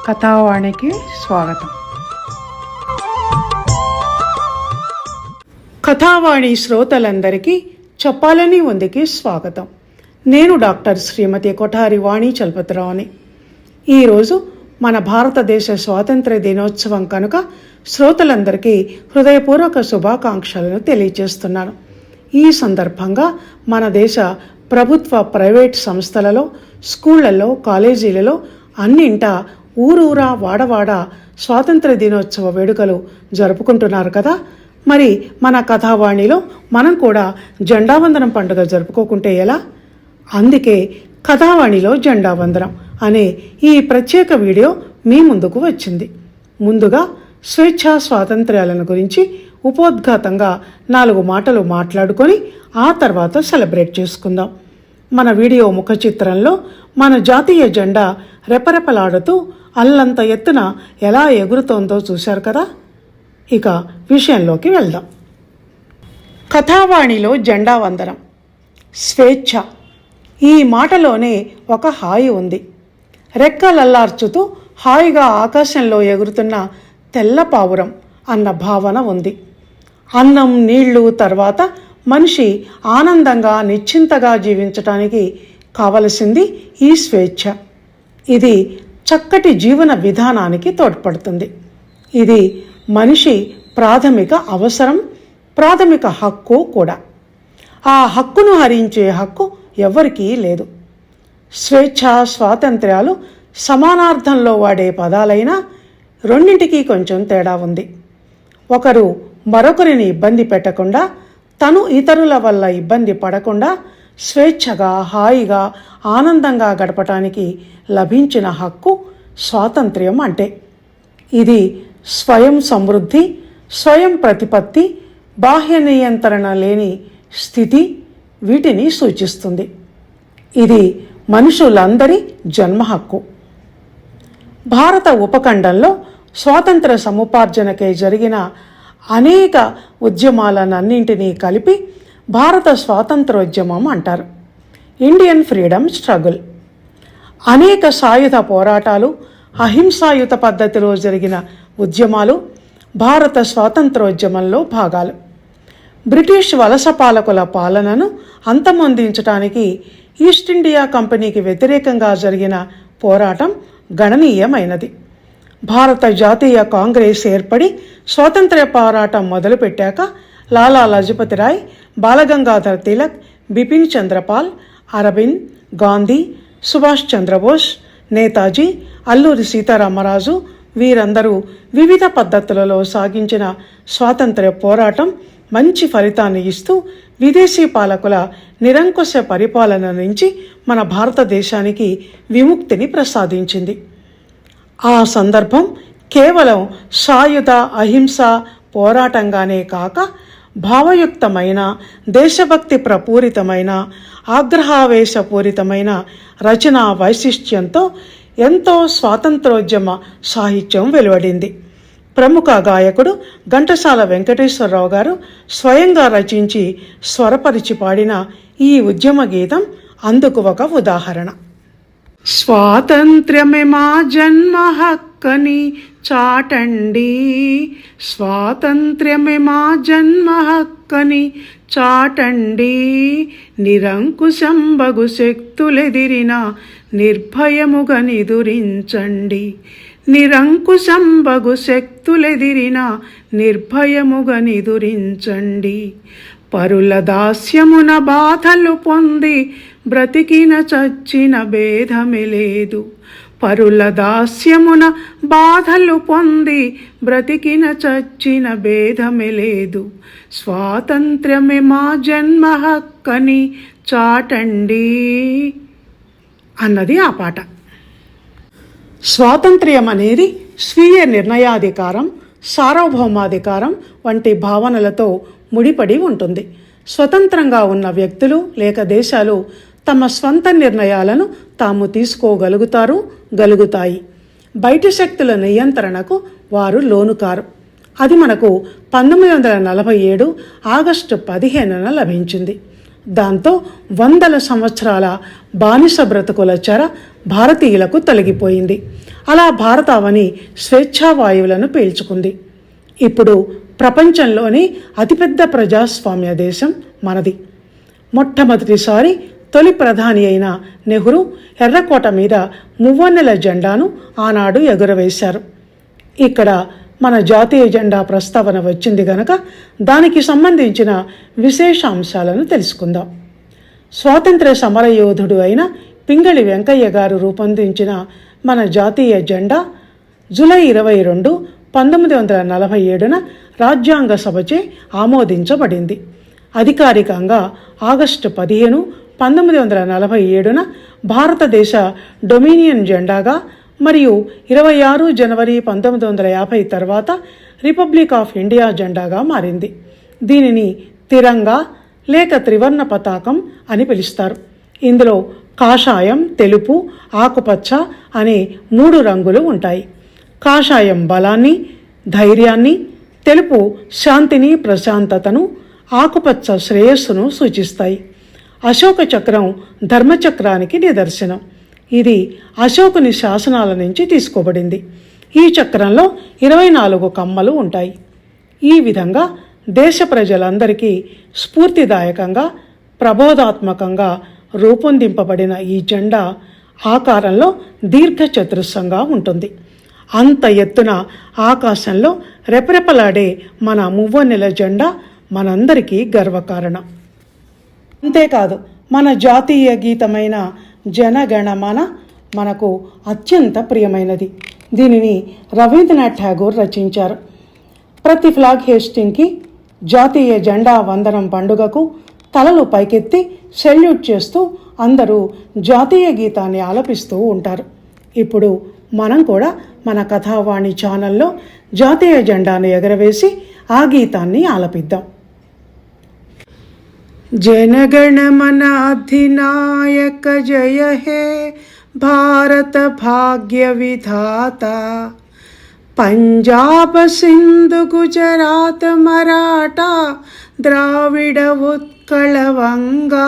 కథావాణికి స్వాగతం. కథావాణి శ్రోతలందరికీ చెప్పాలని ఉందికి స్వాగతం. నేను డాక్టర్ శ్రీమతి కొఠారి వాణి చలపతిరావుని. ఈరోజు మన భారతదేశ స్వాతంత్ర్య దినోత్సవం కనుక శ్రోతలందరికీ హృదయపూర్వక శుభాకాంక్షలను తెలియజేస్తున్నాను. ఈ సందర్భంగా మన దేశ ప్రభుత్వ ప్రైవేట్ సంస్థలలో, స్కూళ్లలో, కాలేజీలలో అన్నింటా ఊరూరా వాడవాడ స్వాతంత్ర దినోత్సవ వేడుకలు జరుపుకుంటున్నారు కదా. మరి మన కథావాణిలో మనం కూడా జెండా వందనం పండుగ జరుపుకోకుంటే ఎలా? అందుకే కథావాణిలో జెండా వందనం అనే ఈ ప్రత్యేక వీడియో మీ ముందుకు వచ్చింది. ముందుగా స్వేచ్ఛా స్వాతంత్ర్యాలను గురించి ఉపోద్ఘాతంగా 4 మాటలు మాట్లాడుకొని ఆ తర్వాత సెలబ్రేట్ చేసుకుందాం. మన వీడియో ముఖ చిత్రంలో మన జాతీయ జెండా రెపరెపలాడుతూ అల్లంత ఎత్తున ఎలా ఎగురుతోందో చూశారు కదా. ఇక విషయంలోకి వెళ్దాం. కథావాణిలో జెండా వందనం. స్వేచ్ఛ, ఈ మాటలోనే ఒక హాయి ఉంది. రెక్కలల్లార్చుతూ హాయిగా ఆకాశంలో ఎగురుతున్న తెల్ల పావురం అన్న భావన ఉంది. అన్నం, నీళ్లు తర్వాత మనిషి ఆనందంగా నిశ్చింతగా జీవించటానికి కావలసింది ఈ స్వేచ్ఛ. ఇది చక్కటి జీవన విధానానికి తోడ్పడుతుంది. ఇది మనిషి ప్రాథమిక అవసరం, ప్రాథమిక హక్కు కూడా. ఆ హక్కును హరించే హక్కు ఎవరికీ లేదు. స్వేచ్ఛ, స్వాతంత్ర్యాలు సమానార్థంలో వాడే పదాలైనా రెండింటికి కొంచెం తేడా ఉంది. ఒకరు మరొకరిని ఇబ్బంది పెట్టకుండా, తను ఇతరుల వల్ల ఇబ్బంది పడకుండా స్వేచ్ఛగా, హాయిగా, ఆనందంగా గడపటానికి లభించిన హక్కు స్వాతంత్ర్యం అంటే. ఇది స్వయం సమృద్ధి, స్వయం ప్రతిపత్తి, బాహ్య నియంత్రణ లేని స్థితి, వీటిని సూచిస్తుంది. ఇది మనుషులందరి జన్మ హక్కు. భారత ఉపఖండంలో స్వాతంత్ర సముపార్జనకై జరిగిన అనేక ఉద్యమాలన్నింటినీ కలిపి భారత స్వాతంత్రోద్యమం అంటారు. Indian freedom struggle. అనేక సాయుధ పోరాటాలు, అహింసాయుత పద్ధతిలో జరిగిన ఉద్యమాలు భారత స్వాతంత్రోద్యమంలో భాగాలు. బ్రిటిష్ వలస పాలకుల పాలనను అంతమొందించడానికి ఈస్ట్ ఇండియా కంపెనీకి వ్యతిరేకంగా జరిగిన పోరాటం గణనీయమైనది. భారత జాతీయ కాంగ్రెస్ ఏర్పడి స్వాతంత్ర్య పోరాటం మొదలుపెట్టాక లాలా లజపతి రాయ్, బాలగంగాధర్ తిలక్, బిపిన్ చంద్రపాల్, అరవింద్, గాంధీ, సుభాష్ చంద్రబోస్, నేతాజీ, అల్లూరి సీతారామరాజు వీరందరూ వివిధ పద్ధతులలో సాగించిన స్వాతంత్ర్య పోరాటం మంచి ఫలితాన్ని ఇస్తూ విదేశీ పాలకుల నిరంకుశ పరిపాలన నుంచి మన భారతదేశానికి విముక్తిని ప్రసాదించింది. ఆ సందర్భం కేవలం సాయుధ అహింస పోరాటంగానే కాక భావయుక్తమైన, దేశభక్తి ప్రపూరితమైన, ఆగ్రహావేశపూరితమైన రచనా వైశిష్ట్యంతో ఎంతో స్వాతంత్రోద్యమ సాహిత్యం వెలువడింది. ప్రముఖ గాయకుడు ఘంటసాల వెంకటేశ్వరరావు గారు స్వయంగా రచించి స్వరపరిచి పాడిన ఈ ఉద్యమ గీతం అందుకు ఒక ఉదాహరణ. స్వాతంత్ర్యమే మా జన్మ హక్కని చాటండి, స్వాతంత్ర్యమే మా జన్మ హక్కని చాటండి, నిరంకుశంబగు శక్తులెదిరిన నిర్భయముగా నిదురించండి, నిరంకుశంబగు శక్తులెదిరిన నిర్భయముగా నిదురించండి, పరుల దాస్యమున బాధలు పొంది బ్రతికిన చచ్చిన భేదమే లేదు, పరుల దాస్యమున బాధలు పొంది బ్రతికిన చచ్చిన భేదమే లేదు, స్వాతంత్ర్యమే మా జన్మ హక్కని చాటండి అన్నది ఆ పాట. స్వాతంత్ర్యం అనేది స్వీయ నిర్ణయాధికారం, సార్వభౌమాధికారం వంటి భావనలతో ముడిపడి ఉంటుంది. స్వతంత్రంగా ఉన్న వ్యక్తులు లేక దేశాలు తమ స్వంత నిర్ణయాలను తాము గలుగుతాయి. బయటి శక్తుల నియంత్రణకు వారు లోనుకారు. అది మనకు 1947 ఆగస్టు 15న లభించింది. దాంతో వందల సంవత్సరాల బానిస బ్రతుకుల చెర భారతీయులకు తొలగిపోయింది. అలా భారతావని స్వేచ్ఛావాయువులను పీల్చుకుంది. ఇప్పుడు ప్రపంచంలోని అతిపెద్ద ప్రజాస్వామ్య దేశం మనది. మొట్టమొదటిసారి తొలి ప్రధాని అయిన నెహ్రూ ఎర్రకోట మీద మువ్వన్నెల జెండాను ఆనాడు ఎగురవేశారు. ఇక్కడ మన జాతీయ జెండా ప్రస్తావన వచ్చింది గనక దానికి సంబంధించిన విశేషాంశాలను తెలుసుకుందాం. స్వాతంత్ర్య సమరయోధుడు అయిన పింగళి వెంకయ్య గారు రూపొందించిన మన జాతీయ జెండా జూలై 22, 1947న రాజ్యాంగ సభచే ఆమోదించబడింది. అధికారికంగా ఆగస్టు 15, 1947న భారతదేశ డొమినియన్ జెండాగా మరియు 26 జనవరి 1950 తర్వాత రిపబ్లిక్ ఆఫ్ ఇండియా జెండాగా మారింది. దీనిని తిరంగా లేక త్రివర్ణ పతాకం అని పిలుస్తారు. ఇందులో కాషాయం, తెలుపు, ఆకుపచ్చ అనే 3 రంగులు ఉంటాయి. కాషాయం బలాన్ని, ధైర్యాన్ని, తెలుపు శాంతిని, ప్రశాంతతను, ఆకుపచ్చ శ్రేయస్సును సూచిస్తాయి. అశోక చక్రం ధర్మచక్రానికి నిదర్శనం. ఇది అశోకుని శాసనాల నుంచి తీసుకోబడింది. ఈ చక్రంలో 24 కమ్మలు ఉంటాయి. ఈ విధంగా దేశ ప్రజలందరికీ స్ఫూర్తిదాయకంగా, ప్రబోధాత్మకంగా రూపొందింపబడిన ఈ జెండా ఆకారంలో దీర్ఘచతురస్రంగా ఉంటుంది. అంత ఎత్తున ఆకాశంలో రెపరెపలాడే మన మువ్వన్నెల జెండా మనందరికీ గర్వకారణం. అంతేకాదు, మన జాతీయ గీతమైన జనగణమన మనకు అత్యంత ప్రియమైనది. దీనిని రవీంద్రనాథ్ ఠాగూర్ రచించారు. ప్రతి ఫ్లాగ్ హేస్టింగ్కి, జాతీయ జెండా వందనం పండుగకు తలలు పైకెత్తి సెల్యూట్ చేస్తూ అందరూ జాతీయ గీతాన్ని ఆలపిస్తూ ఉంటారు. ఇప్పుడు మనం కూడా మన కథావాణి ఛానల్లో జాతీయ జెండాను ఎగరవేసి ఆ గీతాన్ని ఆలపిద్దాం. जनगणमन अधिनायक जय हे भारत भाग्य विधाता, पंजाब सिंधु गुजरात मराठा द्राविड उत्कल वंगा,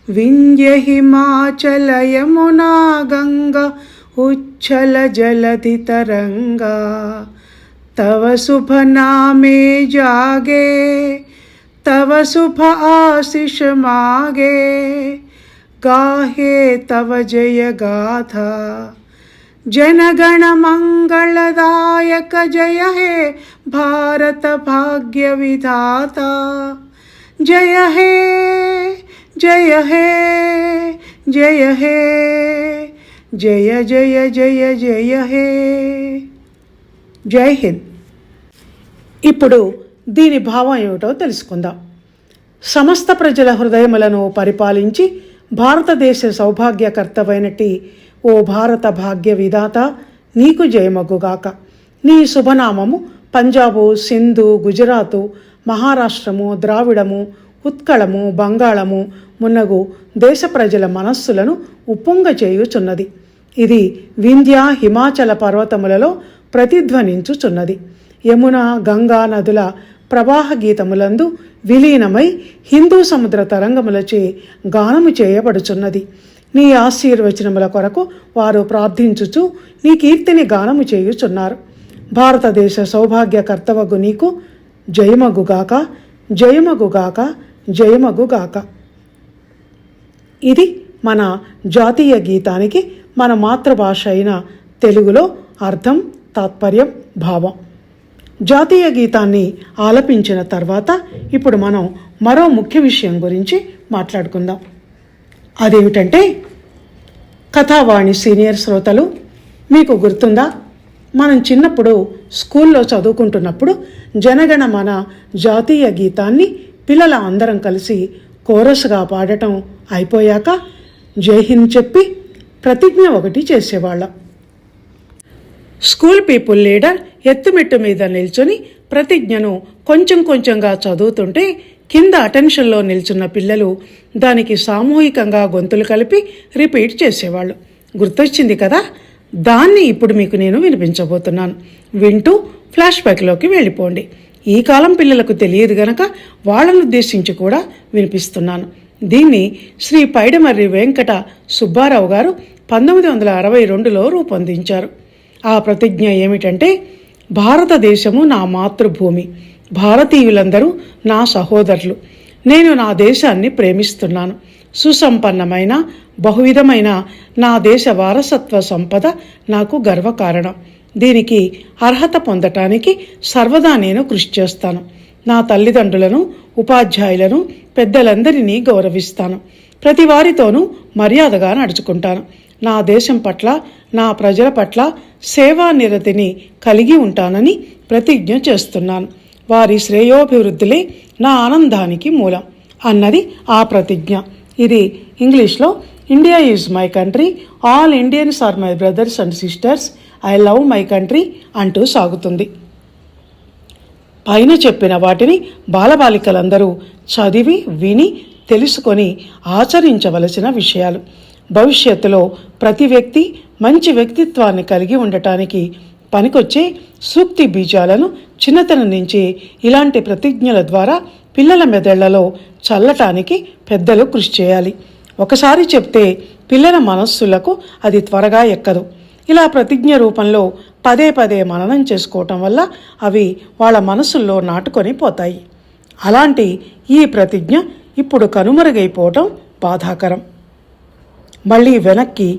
विंध्य हिमाचल यमुना गंगा उच्छल जलधि तरंगा, तव शुभ नामे जागे तव शुभ आशीष मागे, गाहे तव जय गाथा, जनगण मंगलदायक जय हे भारत भाग्य विधाता, जय हे जय हे जय हे जय जय जय जय हे. జై హింద్. ఇప్పుడు దీని భావం ఏమిటో తెలుసుకుందాం. సమస్త ప్రజల హృదయములను పరిపాలించి భారతదేశ సౌభాగ్యకర్తవైనటి ఓ భారత భాగ్య విధాత, నీకు జయమగుగాక. నీ శుభనామము పంజాబు, సింధు, గుజరాతు, మహారాష్ట్రము, ద్రావిడము, ఉత్కళము, బంగాళము మున్నగు దేశ ప్రజల మనస్సులను ఉప్పొంగ చేయుచున్నది. ఇది వింధ్య, హిమాచల పర్వతములలో ప్రతిధ్వనించుచున్నది. యమున, గంగా నదుల ప్రవాహ గీతములందు విలీనమై హిందూ సముద్ర తరంగములచే గానము చేయబడుచున్నది. నీ ఆశీర్వచనముల కొరకు వారు ప్రార్థించుచు నీ కీర్తిని గానము చేయుచున్నారు. భారతదేశ సౌభాగ్యకర్తవగు నీకు జయమగుగాక, జయమగుగాక, జయమగుగాక. ఇది మన జాతీయ గీతానికి మన మాతృభాష అయిన తెలుగులో అర్థం, తాత్పర్యం, భావం. జాతీయ గీతాన్ని ఆలపించిన తర్వాత ఇప్పుడు మనం మరో ముఖ్య విషయం గురించి మాట్లాడుకుందాం. అదేమిటంటే, కథావాణి సీనియర్ శ్రోతలు, మీకు గుర్తుందా, మనం చిన్నప్పుడు స్కూల్లో చదువుకుంటున్నప్పుడు జనగణమన జాతీయ గీతాన్ని పిల్లల అందరం కలిసి కోరస్గా పాడటం అయిపోయాక జై హింద్ చెప్పి ప్రతిజ్ఞ ఒకటి చేసేవాళ్ళం. స్కూల్ పీపుల్ లీడర్ ఎత్తుమెట్టు మీద నిల్చొని ప్రతిజ్ఞను కొంచెం కొంచెంగా చదువుతుంటే కింద అటెన్షన్లో నిల్చున్న పిల్లలు దానికి సామూహికంగా గొంతులు కలిపి రిపీట్ చేసేవాళ్ళు. గుర్తొచ్చింది కదా? దాన్ని ఇప్పుడు మీకు నేను వినిపించబోతున్నాను. వింటూ ఫ్లాష్ బ్యాక్లోకి వెళ్ళిపోండి. ఈ కాలం పిల్లలకు తెలియదు గనక వాళ్ళను ఉద్దేశించి కూడా వినిపిస్తున్నాను. దీన్ని శ్రీ పైడమర్రి వెంకట సుబ్బారావు గారు 1962లో రూపొందించారు. ఆ ప్రతిజ్ఞ ఏమిటంటే, భారతదేశము నా మాతృభూమి, భారతీయులందరూ నా సహోదరులు, నేను నా దేశాన్ని ప్రేమిస్తున్నాను, సుసంపన్నమైన బహువిధమైన నా దేశ వారసత్వ సంపద నాకు గర్వకారణం, దీనికి అర్హత పొందటానికి సర్వదా నేను కృషి చేస్తాను, నా తల్లిదండ్రులను, ఉపాధ్యాయులను, పెద్దలందరినీ గౌరవిస్తాను, ప్రతి వారితోనూ మర్యాదగా నడుచుకుంటాను, నా దేశం పట్ల, నా ప్రజల పట్ల సేవానిరతిని కలిగి ఉంటానని ప్రతిజ్ఞ చేస్తున్నాను, వారి శ్రేయోభివృద్ధులే నా ఆనందానికి మూలం అన్నది ఆ ప్రతిజ్ఞ. ఇది ఇంగ్లీష్లో India is my country, all Indians are my brothers and sisters, I love my country అంటూ సాగుతుంది. పైన చెప్పిన వాటిని బాలబాలికలందరూ చదివి, విని, తెలుసుకొని ఆచరించవలసిన విషయాలు. భవిష్యత్తులో ప్రతి వ్యక్తి మంచి వ్యక్తిత్వాన్ని కలిగి ఉండటానికి పనికొచ్చే సూక్తి బీజాలను చిన్నతనం నుంచి ఇలాంటి ప్రతిజ్ఞల ద్వారా పిల్లల మెదళ్లలో చల్లటానికి పెద్దలు కృషి చేయాలి. ఒకసారి చెప్తే పిల్లల మనస్సులకు అది త్వరగా ఎక్కదు. ఇలా ప్రతిజ్ఞ రూపంలో పదే పదే మననం చేసుకోవటం వల్ల అవి వాళ్ళ మనసుల్లో నాటుకొని పోతాయి. అలాంటి ఈ ప్రతిజ్ఞ ఇప్పుడు కనుమరుగైపోవటం బాధాకరం. మళ్ళీ వెనక్కి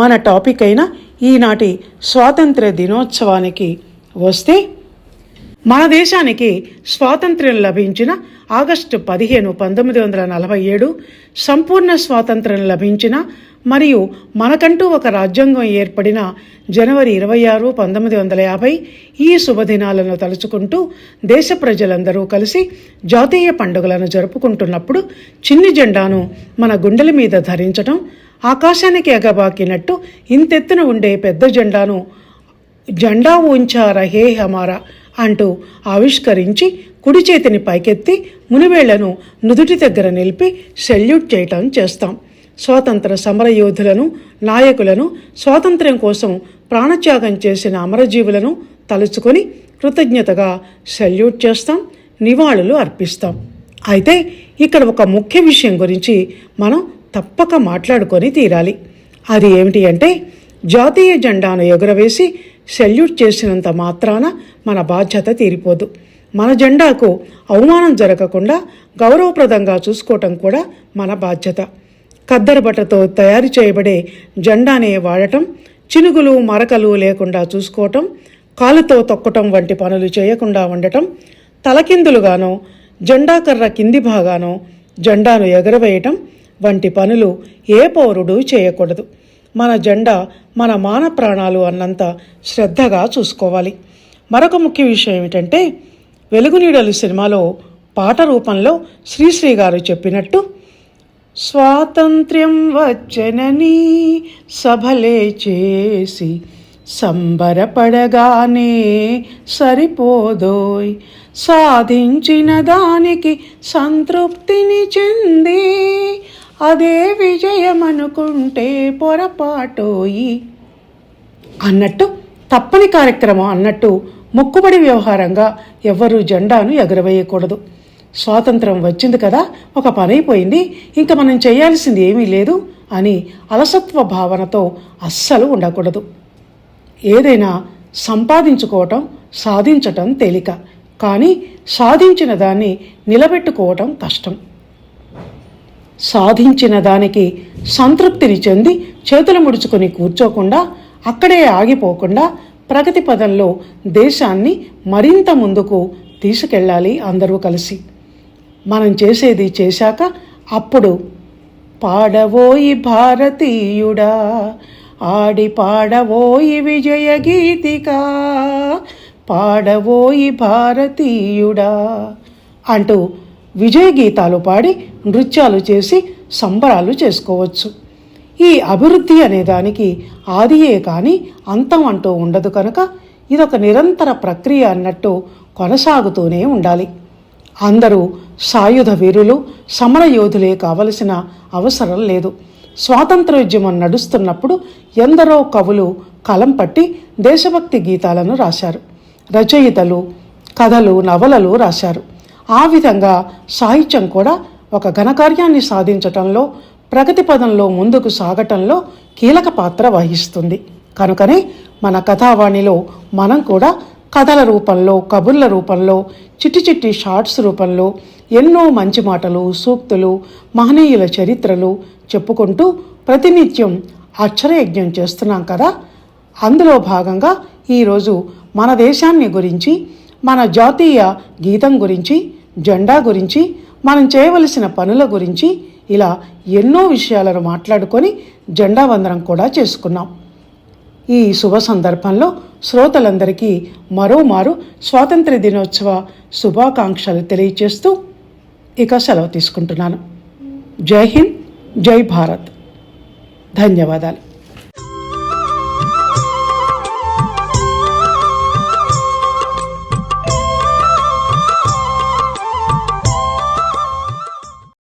మన టాపిక్ అయిన ఈనాటి స్వాతంత్ర్య దినోత్సవానికి వస్తే, మన దేశానికి స్వాతంత్ర్యం లభించిన ఆగస్టు 15, 1947 సంపూర్ణ స్వాతంత్ర్యం లభించిన మరియు మనకంటూ ఒక రాజ్యాంగం ఏర్పడిన జనవరి 26, 1950 ఈ శుభదినాలను తలుచుకుంటూ దేశ ప్రజలందరూ కలిసి జాతీయ పండుగలను జరుపుకుంటున్నప్పుడు చిన్ని జెండాను మన గుండెల మీద ధరించడం, ఆకాశానికి ఎగబాకినట్టు ఇంతెత్తున ఉండే పెద్ద జెండాను జెండా ఊంచా రహే హమారా అంటూ ఆవిష్కరించి కుడి చేతిని పైకెత్తి మునివేళ్లను నుదుటి దగ్గర నిలిపి సెల్యూట్ చేయటం చేస్తాం. స్వాతంత్ర సమరయోధులను, నాయకులను, స్వాతంత్ర్యం కోసం ప్రాణత్యాగం చేసిన అమరజీవులను తలుచుకొని కృతజ్ఞతగా సెల్యూట్ చేస్తాం, నివాళులు అర్పిస్తాం. అయితే ఇక్కడ ఒక ముఖ్య విషయం గురించి మనం తప్పక మాట్లాడుకొని తీరాలి. అది ఏమిటి అంటే, జాతీయ జెండాను ఎగురవేసి సెల్యూట్ చేసినంత మాత్రాన మన బాధ్యత తీరిపోదు. మన జెండాకు అవమానం జరగకుండా గౌరవప్రదంగా చూసుకోవటం కూడా మన బాధ్యత. ఖద్దరుబట్టతో తయారు చేయబడే జెండానే వాడటం, చినుగులు మరకలు లేకుండా చూసుకోవటం, కాలుతో తొక్కటం వంటి పనులు చేయకుండా ఉండటం, తలకిందులుగానో జెండా కర్ర కింది భాగానో జెండాను ఎగరవేయటం వంటి పనులు ఏ పౌరుడు చేయకూడదు. మన జెండా మన మాన ప్రాణాలు అన్నంత శ్రద్ధగా చూసుకోవాలి. మరొక ముఖ్య విషయం ఏమిటంటే, వెలుగునీడలు సినిమాలో పాట రూపంలో శ్రీశ్రీ గారు చెప్పినట్టు, స్వాతంత్ర్యం వచ్చనని సభలే చేసి సంబరపడగానే సరిపోదోయ్, సాధించిన దానికి సంతృప్తిని చెంది అదే విజయమనుకుంటే పొరపాటోయి అన్నట్టు, తప్పని కార్యక్రమం అన్నట్టు మొక్కుబడి వ్యవహారంగా ఎవ్వరూ జెండాను ఎగరవేయకూడదు. స్వాతంత్రం వచ్చింది కదా, ఒక పని అయిపోయింది, ఇంకా మనం చేయాల్సింది ఏమీ లేదు అని అలసత్వ భావనతో అస్సలు ఉండకూడదు. ఏదైనా సంపాదించుకోవటం, సాధించటం తేలిక, కానీ సాధించిన దాన్ని నిలబెట్టుకోవటం కష్టం. సాధించిన దానికి సంతృప్తిని చెంది చేతులు ముడుచుకొని కూర్చోకుండా, అక్కడే ఆగిపోకుండా ప్రగతి పదంలో దేశాన్ని మరింత ముందుకు తీసుకెళ్ళాలి అందరూ కలిసి. మనం చేసేది చేశాక అప్పుడు పాడవోయి భారతీయుడా, ఆడి పాడవోయి విజయ గీతిక, పాడవోయి భారతీయుడా అంటూ విజయ గీతాలు పాడి నృత్యాలు చేసి సంబరాలు చేసుకోవచ్చు. ఈ అభివృద్ధి అనే దానికి ఆదియే కానీ అంతం అంటూ ఉండదు కనుక ఇదొక నిరంతర ప్రక్రియ అన్నట్టు కొనసాగుతూనే ఉండాలి. అందరూ సాయుధ వీరులు, సమరయోధులే కావలసిన అవసరం లేదు. స్వాతంత్రోద్యమం నడుస్తున్నప్పుడు ఎందరో కవులు కలం పట్టి దేశభక్తి గీతాలను రాశారు, రచయితలు కథలు, నవలలు రాశారు. ఆ విధంగా సాహిత్యం కూడా ఒక ఘనకార్యాన్ని సాధించటంలో ప్రగతి పదంలో ముందుకు సాగటంలో కీలక పాత్ర వహిస్తుంది. కనుకనే మన కథావాణిలో మనం కూడా కథల రూపంలో, కబుర్ల రూపంలో, చిట్టి చిట్టి షార్ట్స్ రూపంలో ఎన్నో మంచి మాటలు, సూక్తులు, మహనీయుల చరిత్రలు చెప్పుకుంటూ ప్రతినిత్యం అక్షరయజ్ఞం చేస్తున్నాం కదా. అందులో భాగంగా ఈరోజు మన దేశాన్ని గురించి, మన జాతీయ గీతం గురించి, జెండా గురించి, మనం చేయవలసిన పనుల గురించి ఇలా ఎన్నో విషయాలను మాట్లాడుకొని జెండా వందనం కూడా చేసుకున్నాం. ఈ శుభ సందర్భంలో శ్రోతలందరికీ మరోమారు స్వాతంత్ర దినోత్సవ శుభాకాంక్షలు తెలియచేస్తూ ఇక సెలవు తీసుకుంటున్నాను. జై హింద్, జై భారత్. ధన్యవాదాలు.